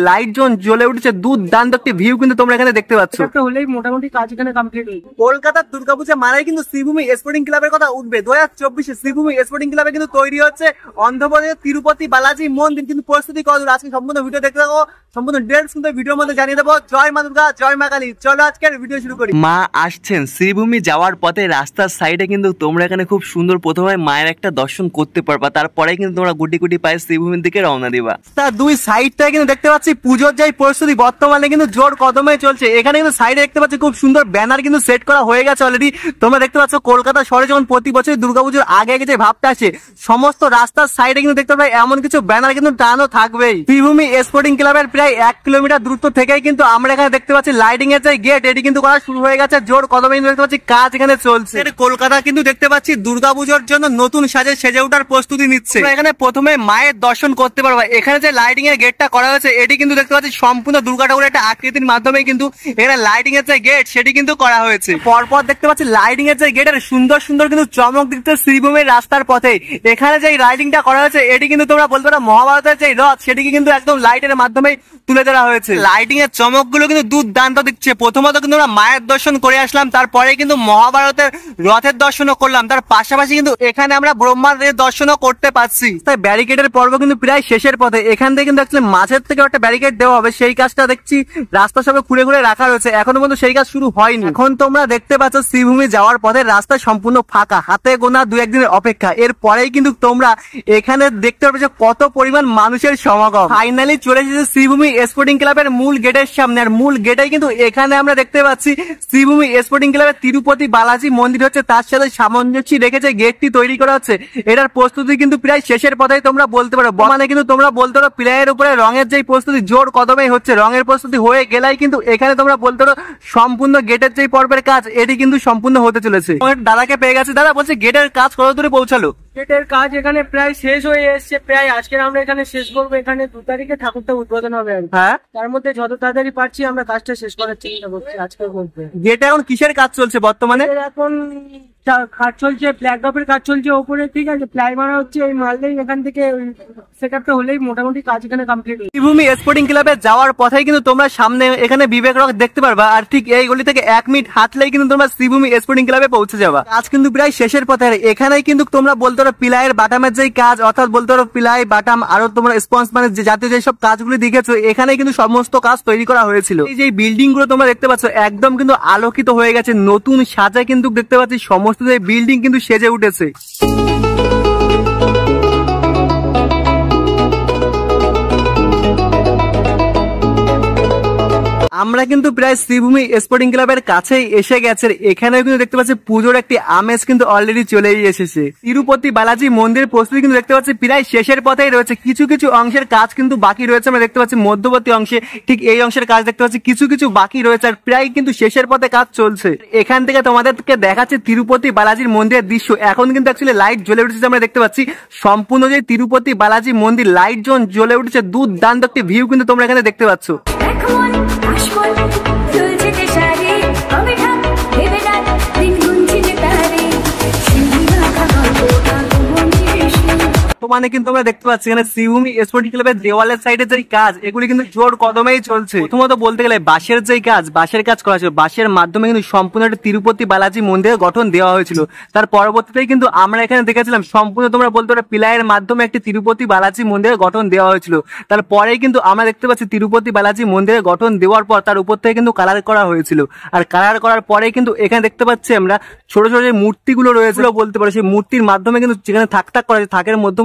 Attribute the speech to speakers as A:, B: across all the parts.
A: Light zone জ্বলে উঠেছে, দুর্দান্ত একটি ভিউ কিন্তু তোমরা এখানে দেখতে পাচ্ছ।
B: একটা হলেই মোটামুটি কাজ এখানে কমপ্লিট হয়ে যাবে।
A: কলকাতার দুর্গাপূজা মানেই কিন্তু শ্রীভূমি স্পোর্টিং ক্লাবের কথা উঠবে। 2024 শ্রীভূমি স্পোর্টিং ক্লাবে কিন্তু তৈরি হচ্ছে অন্ধ্রপ্রদেশের তিরুপতি বালাজি মন্দির। কিন্তু প্রস্তুতি কতদূর আজকে সম্পূর্ণ ভিডিও দেখতে থাকো, সম্পূর্ণ ডিটেইলস কিন্তু ভিডিওর মধ্যে জানিয়ে দেবো। জয় মা দুর্গা, জয় মা কালী। চলো আজকের ভিডিও শুরু করি। মা আসছেন শ্রীভূমি যাওয়ার পথে রাস্তার সাইডে কিন্তু তোমরা এখানে খুব সুন্দর প্রথমে মায়ের একটা দর্শন করতে পারবা, তারপরে কিন্তু তোমরা গুটি গুটি পায়ে শ্রীভূমির দিকে রওনা দিবা। তার দুই সাইডটা কিন্তু দেখতে পাচ্ছি পুজোর যাই প্রস্তুতি বর্তমানে কিন্তু জোর কদমে চলছে। এখানে কিন্তু সাইডে দেখতে পাচ্ছি খুব সুন্দর ব্যানার কিন্তু সেট করা হয়ে গেছে অলরেডি। তোমরা দেখতে পাচ্ছ কলকাতা শহরে যেমন প্রতি বছর দুর্গাপুজোর আগে আগে যে ভাবটা আসে, সমস্ত রাস্তার সাইডে কিন্তু দেখতে পাই এমন কিছু ব্যানার কিন্তু টানানো থাকবেই। শ্রীভূমি স্পোর্টিং ক্লাবের প্রায় 1 কিলোমিটার দূরত্ব থেকেই কিন্তু আমরা এখানে দেখতে পাচ্ছি লাইটিং এর যে গেট এটি কিন্তু করা শুরু হয়ে গেছে। জোর কদমে দেখতে পাচ্ছি কাজ এখানে চলছে। কলকাতা কিন্তু দেখতে পাচ্ছি দুর্গাপুজোর জন্য নতুন সাজে সেজে ওঠার প্রস্তুতি নিচ্ছে। এখানে প্রথমে মায়ের দর্শন করতে পারবা। এখানে যে লাইটিং এর গেটটা করা হয়েছে এটি কিন্তু দেখতে পাচ্ছি সম্পূর্ণ দুর্গা ঠাকুরের একটা আকৃতির মাধ্যমে কিন্তু এখানে লাইটিং এর যে গেট সেটি কিন্তু করা হয়েছে। পরপর দেখতে পাচ্ছি লাইটিং এর যে গেটের সুন্দর সুন্দর কিন্তু চমক দিচ্ছে শ্রীভূমির রাস্তার পথে। এখানে যে লাইটিংটা করা হয়েছে এটি কিন্তু তোমরা বলতে পারো মহাভারতের যে রথ সেটিকে কিন্তু একদম লাইটের মাধ্যমে তুলে ধরা হয়েছে। লাইটিং এর চমক গুলো কিন্তু দুর্দান্ত দিচ্ছে। প্রথমত কিন্তু আমরা মায়ের দর্শন করে আসলাম, তারপরে কিন্তু মহাভারতের রথের দর্শনও করলাম, তার পাশাপাশি কিন্তু এখানে আমরা ব্রহ্মাণ্ডের দর্শনও করতে পারছি। তাই ব্যারিকেডের পর্ব কিন্তু প্রায় শেষের পথে। এখান থেকে কিন্তু অ্যাকচুয়ালি মাঝের থেকে একটা ব্যারিকেড দেওয়া হবে, সেই কাজটা দেখছি রাস্তা সবে ঘুরে ঘুরে রাখা রয়েছে, এখনো পর্যন্ত সেই কাজ শুরু হয়নি। এখন তোমরা দেখতে পাচ্ছ শ্রীভূমি যাওয়ার পথে রাস্তা সম্পূর্ণ ফাঁকা, হাতে গোনা 2-1 দিনের অপেক্ষা। এরপরেই কিন্তু তোমরা এখানে দেখতে পাবে যে কত পরিমাণ মানুষের সমাগম। ফাইনালি চলে এসেছে শ্রীভূমি স্পোর্টিং ক্লাবের মূল গেটের সামনে। আর মূল গেটেই কিন্তু এখানে আমরা দেখতে পাচ্ছি শ্রীভূমি স্পোর্টিং ক্লাবের তিরুপতি বালাজি মন্দির হচ্ছে, তার সাথে সামঞ্জস্য রেখেছে গেটটি তৈরি করা হচ্ছে। এটার প্রস্তুতি কিন্তু প্রায় শেষের পথেই তোমরা বলতে পারো। মানে কিন্তু তোমরা বলতে পারো প্লেয়ের উপরে রঙের যে প্রস্তুতি জোর কদমে হচ্ছে। রঙের প্রস্তুতি হয়ে গেলেই কিন্তু এখানে তোমরা বলতে পারো সম্পূর্ণ গেটের যে পর্বের কাজ এটি কিন্তু সম্পূর্ণ হতে চলেছে। দাদাকে পেয়ে গেছে। দাদা বলছে গেটের কাজ কত দূরে পৌঁছালো?
B: গেটের কাজ এখানে প্রায় শেষ হয়ে এসছে। প্রায় আজকে আমরা এখানে শেষ করবো। এখানে 2 তারিখে ঠাকুরটা উদ্বোধন হবে।
A: হ্যাঁ,
B: তার মধ্যে যত তাড়াতাড়ি পারছি আমরা কাজটা শেষ করার চেষ্টা করছি আজকের মধ্যে।
A: গেটে এখন কিসের কাজ চলছে বর্তমানে?
B: এখন কাজ চলছে, ব্ল্যাক ডপের কাজ চলছে ওপরে, ঠিক আছে, প্লাই মারা হচ্ছে। এই মারলেই এখান থেকে সেটআপটা হলেই মোটামুটি কাজ এখানে কমপ্লিট হবে।
A: শ্রীভূমি স্পোর্টিং ক্লাবে যাওয়ার পথেই কিন্তু তোমরা সামনে এখানে বিবেক রক দেখতে পারবা। আর ঠিক এই গলি থেকে 1 মিনিট হাঁটলেই কিন্তু তোমরা শ্রীভূমি স্পোর্টিং ক্লাবে পৌঁছে যাবা। কাজ কিন্তু প্রায় শেষের পথে। এখানেই কিন্তু তোমরা বলতে পারো পিলাইয়ের বাটামের যে কাজ, অর্থাৎ বলতে পারো পিলাই বাটাম আরো তোমরা স্পঞ্জ মানে যে জাতীয় যেসব কাজগুলি দেখেছো এখানে কিন্তু সমস্ত কাজ তৈরি করা হয়েছিল। এই যে বিল্ডিং গুলো তোমরা দেখতে পাচ্ছ একদম কিন্তু আলোকিত হয়ে গেছে, নতুন সাজায় কিন্তু দেখতে পাচ্ছি সমস্ত যে বিল্ডিং কিন্তু সেজে উঠেছে। আমরা কিন্তু প্রায় শ্রীভূমি স্পোর্টিং ক্লাবের কাছেই এসে গেছে। এখানেও কিন্তু দেখতে পাচ্ছি পুজোর একটি আমেজ কিন্তু অলরেডি চলেই এসেছে। তিরুপতি বালাজি মন্দির প্রস্তুতি কিন্তু দেখতে পাচ্ছি প্রায় শেষের পথেই রয়েছে। কিছু কিছু অংশের কাজ কিন্তু বাকি রয়েছে। আমরা দেখতে পাচ্ছি মধ্যবর্তী অংশে ঠিক এই অংশের কাজ দেখতে পাচ্ছি কিছু কিছু বাকি রয়েছে, আর প্রায় কিন্তু শেষের পথে কাজ চলছে। এখান থেকে তোমাদেরকে দেখাচ্ছে তিরুপতি বালাজির মন্দিরের দৃশ্য। এখন কিন্তু অ্যাকচুয়ালি লাইট জ্বলে উঠেছে। আমরা দেখতে পাচ্ছি সম্পূর্ণ যে তিরুপতি বালাজি মন্দির লাইট জোন জ্বলে উঠেছে, দুর্দান্ত একটি ভিউ কিন্তু তোমরা এখানে দেখতে পাচ্ছ। মানে কিন্তু আমরা দেখতে পাচ্ছি এখানে শ্রীভূমি স্পোর্টিং ক্লাবের দেওয়ালের সাইডে যে কাজ এগুলি কিন্তু জোর কদমেই চলছে। প্রথমত বলতে গেলে বাঁশের যে কাজ, বাঁশের কাজ করা ছিল, বাঁশের মাধ্যমে কিন্তু সম্পূর্ণ একটা তিরুপতি বালাজি মন্দিরের গঠন দেওয়া হয়েছিল। তার পরবর্তীতে কিন্তু আমরা এখানে দেখেছিলাম সম্পূর্ণ তোমরা বলতে পারো পিলাইয়ের মাধ্যমে একটি তিরুপতি বালাজি মন্দিরের গঠন দেওয়া হয়েছিল। তারপরেই কিন্তু আমরা দেখতে পাচ্ছি তিরুপতি বালাজি মন্দিরের গঠন দেওয়ার পর তার উপর থেকে কিন্তু কালার করা হয়েছিল। আর কালার করার পরেই কিন্তু এখানে দেখতে পাচ্ছি আমরা ছোট ছোট যে মূর্তিগুলো রয়েছিল বলতে পারো সেই মূর্তির মাধ্যমে কিন্তু যেখানে থাক থাক করা থাকের মধ্যে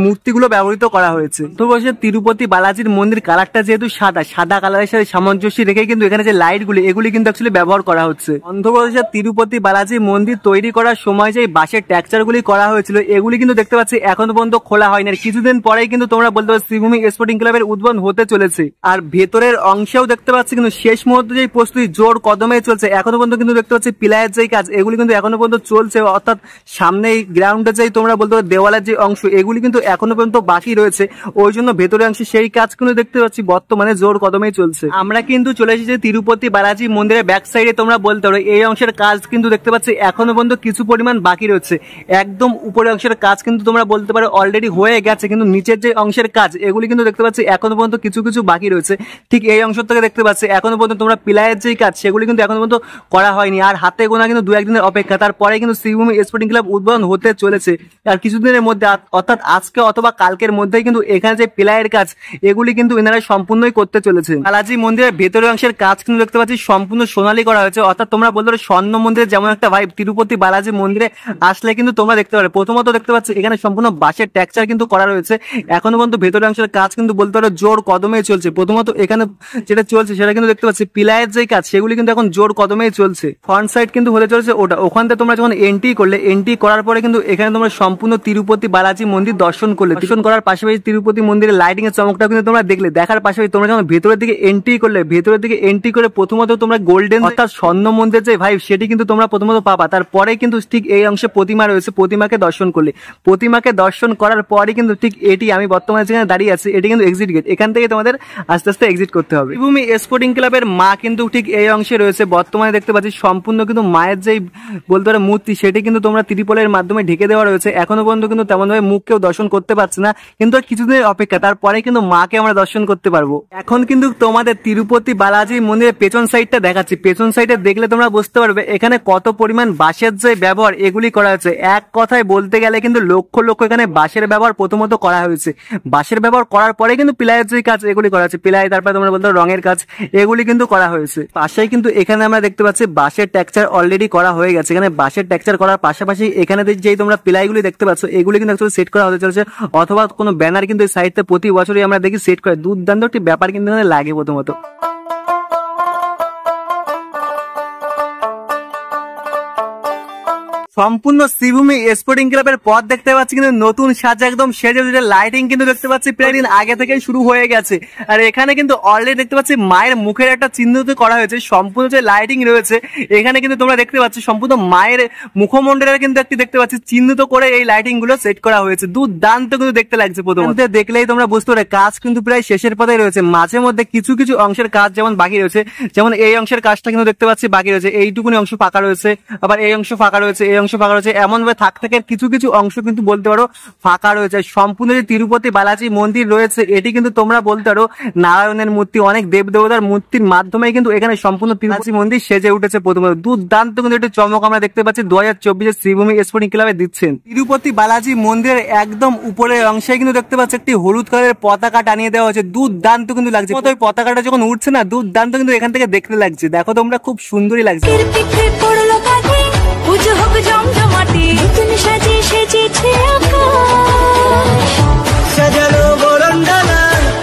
A: মূর্তিগুলো ব্যবহৃত করা হয়েছে। তো বলছে তিরুপতি বালাজির মন্দির কালারটা যেহেতু সাদা কালারের সাথে সামঞ্জস্য রেখে কিন্তু এখানে যে লাইট গুলি এগুলি কিন্তু অ্যাকচুয়ালি ব্যবহার করা হচ্ছে। অন্ধ্রপ্রদেশের তিরুপতি বালাজি মন্দির তৈরি করার সময় যে বাঁশের টেক্সচার গুলি করা হয়েছিল এগুলি কিন্তু দেখতে পাচ্ছি এখনো পর্যন্ত খোলা হয়নি। আর কিছুদিন পরেই কিন্তু তোমরা বলতে পারো শ্রীভূমি স্পোর্টিং ক্লাবের উদ্বোধন হতে চলেছে। আর ভেতরের অংশেও দেখতে পাচ্ছি কিন্তু শেষ মুহূর্তে যে প্রস্তুতি জোর কদমে চলছে। এখনো পর্যন্ত কিন্তু দেখতে পাচ্ছি পিলাইয়ের যে কাজ এগুলি কিন্তু এখনো পর্যন্ত চলছে, অর্থাৎ সামনে গ্রাউন্ডে যে তোমরা বলতে পারো দেওয়ালের যে অংশ এগুলি কিন্তু এখনো পর্যন্ত বাকি রয়েছে, ওই জন্য ভেতরে অংশে সেই কাজ কিন্তু দেখতে পাচ্ছি বর্তমানে জোর কদমেই চলছে। আমরা কিন্তু চলে এসেছি তিরুপতি বালাজি মন্দিরের ব্যাক সাইডে, তোমরা বলতে পারো এই অংশের কাজ কিন্তু দেখতে পাচ্ছি এখনো পর্যন্ত কিছু পরিমাণ বাকি রয়েছে। একদম উপরের অংশের কাজ কিন্তু তোমরা বলতে পারো অলরেডি হয়ে গেছে, কিন্তু নিচের যে অংশের কাজ এগুলি কিন্তু দেখতে পাচ্ছি এখনো পর্যন্ত কিছু কিছু বাকি রয়েছে। ঠিক এই অংশ থেকে দেখতে পাচ্ছি এখনো পর্যন্ত তোমরা পিলারের যে কাজ সেগুলি কিন্তু এখনো পর্যন্ত করা হয়নি, আর হাতে গোনা কিন্তু 2-1 দিনের অপেক্ষা, তারপরে কিন্তু শ্রীভূমি স্পোর্টিং ক্লাব উদ্বোধন হতে চলেছে। আর কিছুদিনের মধ্যে অর্থাৎ আজকে অথবা কালকের মধ্যেই কিন্তু এখানে যে পিলারের কাজ এগুলি কিন্তু এনারা সম্পূর্ণই করতে চলেছে। বালাজি মন্দিরের ভেতরের অংশের কাজ কিন্তু দেখতে পাচ্ছি সম্পূর্ণ সোনালী করা হয়েছে, অর্থাৎ তোমরা বলতে পারো স্বর্ণ মন্দিরে যেমন একটা ভাইব তিরুপতি বালাজি মন্দিরে আসলে কিন্তু তোমরা দেখতে পারো। প্রথমত দেখতে পাচ্ছি এখানে সম্পূর্ণ বাঁশের টেক্সচার কিন্তু করা রয়েছে, এখনো পর্যন্ত ভেতরের অংশের কাজ কিন্তু বলতে পারো জোর কদমেই চলছে। প্রথমত এখানে যেটা চলছে সেটা কিন্তু দেখতে পাচ্ছি পিলারের যে কাজ সেগুলি কিন্তু এখন জোর কদমেই চলছে। ফ্রন্ট সাইড কিন্তু হতে চলেছে ওটা, ওখান থেকে তোমরা যখন এন্ট্রি করলে, এন্ট্রি করার পরে কিন্তু এখানে তোমরা সম্পূর্ণ তিরুপতি বালাজি মন্দির দর্শন করলে, দর্শন করার পাশাপাশি তিরুপতি মন্দিরের লাইটিং এর চমকটা কিন্তু তোমরা দেখলে, দেখার পাশাপাশি তোমরা যখন ভেতরের দিকে এন্ট্রি করলে, ভেতরের দিকে এন্ট্রি করে প্রথমত তোমরা গোল্ডেন অর্থাৎ স্বর্ণ মন্দিরের যে ভাইব সেটি কিন্তু তোমরা প্রথমত পাবা। তারপরে কিন্তু ঠিক এই অংশে প্রতিমা রয়েছে, প্রতিমাকে দর্শন করলে, প্রতিমাকে দর্শন করার পরে কিন্তু ঠিক এটি আমি বর্তমানে যেখানে দাঁড়িয়ে আছি এটি কিন্তু এক্সিট গেট, এখান থেকে তোমাদের আস্তে আস্তে এক্সিট করতে হবে। শ্রীভূমি স্পোর্টিং ক্লাবের মা কিন্তু ঠিক এই অংশে রয়েছে, বর্তমানে দেখতে পাচ্ছি সম্পূর্ণ কিন্তু মায়ের যেই বলতে পারো মূর্তি সেটি কিন্তু তোমরা ত্রিপলের মাধ্যমে ঢেকে দেওয়া রয়েছে, এখনো পর্যন্ত কিন্তু তেমন ভাবে মুখ কেউ দর্শন করতে পারছে না, কিন্তু কিছুদিনের অপেক্ষা, তারপরে কিন্তু মাকে আমরা দর্শন করতে পারবো। এখন কিন্তু তোমাদের তিরুপতি বালাজি মন্দিরের পেছন সাইডটা দেখাচ্ছি, পেছন সাইডে দেখলে তোমরা বুঝতে পারবে এখানে কত পরিমাণ বাঁশের যে ব্যবহার এগুলি করা হয়েছে। এক কথায় বলতে গেলে কিন্তু লক্ষ লক্ষ এখানে বাঁশের ব্যবহার প্রথমত করা হয়েছে, বাঁশের ব্যবহার করার পরে কিন্তু পিলারের যে কাজ এগুলি করা হয়েছে, পিলাই তারপরে তোমরা বলতে রঙের কাজ এগুলি কিন্তু করা হয়েছে। পাশেই কিন্তু এখানে আমরা দেখতে পাচ্ছি বাঁশের টেক্সচার অলরেডি করা হয়ে গেছে, এখানে বাঁশের টেক্সচার করার পাশাপাশি এখানে যেই তোমরা পিলাইগুলি দেখতে পাচ্ছ এগুলি কিন্তু অ্যাকচুয়ালি সেট করা হতে চলেছে, অথবা কোনো ব্যানার কিন্তু এই সাইডে প্রতি বছরই আমরা দেখি সেট করে, দুর্দান্ত একটি ব্যাপার কিন্তু এখানে লাগে প্রথমত। সম্পূর্ণ শ্রীভূমি স্পোর্টিং ক্লাবের পথ দেখতে পাচ্ছি কিন্তু নতুন সাজা একদম সেজে লাইটিং কিন্তু দেখতে পাচ্ছি প্রায় দিন আগে থেকেই শুরু হয়ে গেছে। আর এখানে কিন্তু অলরেডি দেখতে পাচ্ছি মায়ের মুখের একটা চিহ্নিত করা হয়েছে, সম্পূর্ণ যে লাইটিং রয়েছে এখানে কিন্তু তোমরা দেখতে পাচ্ছ সম্পূর্ণ মায়ের মুখমণ্ডলের কিন্তু একটি দেখতে পাচ্ছি চিহ্নিত করে এই লাইটিং গুলো সেট করা হয়েছে, দুর্দান্ত কিন্তু দেখতে লাগছে। প্রথমত দেখলেই তোমরা বুঝতে পারবে কাজ কিন্তু প্রায় শেষের পথে রয়েছে, মাঝে মধ্যে কিছু কিছু অংশের কাজ যেমন বাকি রয়েছে, যেমন এই অংশের কাজটা কিন্তু দেখতে পাচ্ছি বাকি রয়েছে, এইটুকুনি অংশ ফাঁকা রয়েছে, আবার এই অংশ ফাঁকা রয়েছে, এই অংশ ফাঁকা রয়েছে, এমন ভাবে থাকে কিছু কিছু অংশ কিন্তু বলতে পারো ফাঁকা রয়েছে। সম্পূর্ণ যে তিরুপতি বালাজি মন্দির রয়েছে এটি কিন্তু তোমরা বলতে পারো নারায়ণের মূর্তি, অনেক দেব দেবতার মূর্তির মাধ্যমে কিন্তু এখানে সম্পূর্ণ তিরুপতি মন্দির সেজে উঠেছে। প্রথমত দুর্দান্ত কিন্তু একটু চমক আমরা দেখতে পাচ্ছি 2024 শ্রীভূমি স্পোর্টিং ক্লাবে দিচ্ছেন। তিরুপতি বালাজি মন্দিরের একদম উপরের অংশে কিন্তু দেখতে পাচ্ছি একটি হলুদ কালারের পতাকা টানিয়ে দেওয়া হয়েছে, দুর্দান্ত কিন্তু লাগছে। ওই পতাকাটা যখন উঠছে না দুর্দান্ত কিন্তু এখান থেকে দেখতে লাগছে, দেখো তোমরা খুব সুন্দরই লাগছে।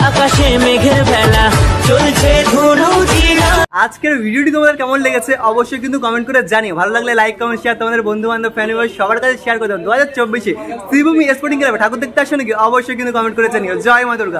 B: আকাশে মেঘের বেলা চলছে
A: আজকের ভিডিওটি তোমাদের কেমন লেগেছে অবশ্যই কিন্তু কমেন্ট করে জানিও, ভালো লাগলে লাইক কমেন্ট শেয়ার, তোমাদের বন্ধু বান্ধব ফ্যামিলি সবার কাছে শেয়ার করে দাও। 2024 শ্রীভূমি স্পোর্টিং ক্লাবে ঠাকুর দেখতে আসো নাকি অবশ্যই কিন্তু কমেন্ট করে জানিও। জয় মা দুর্গা।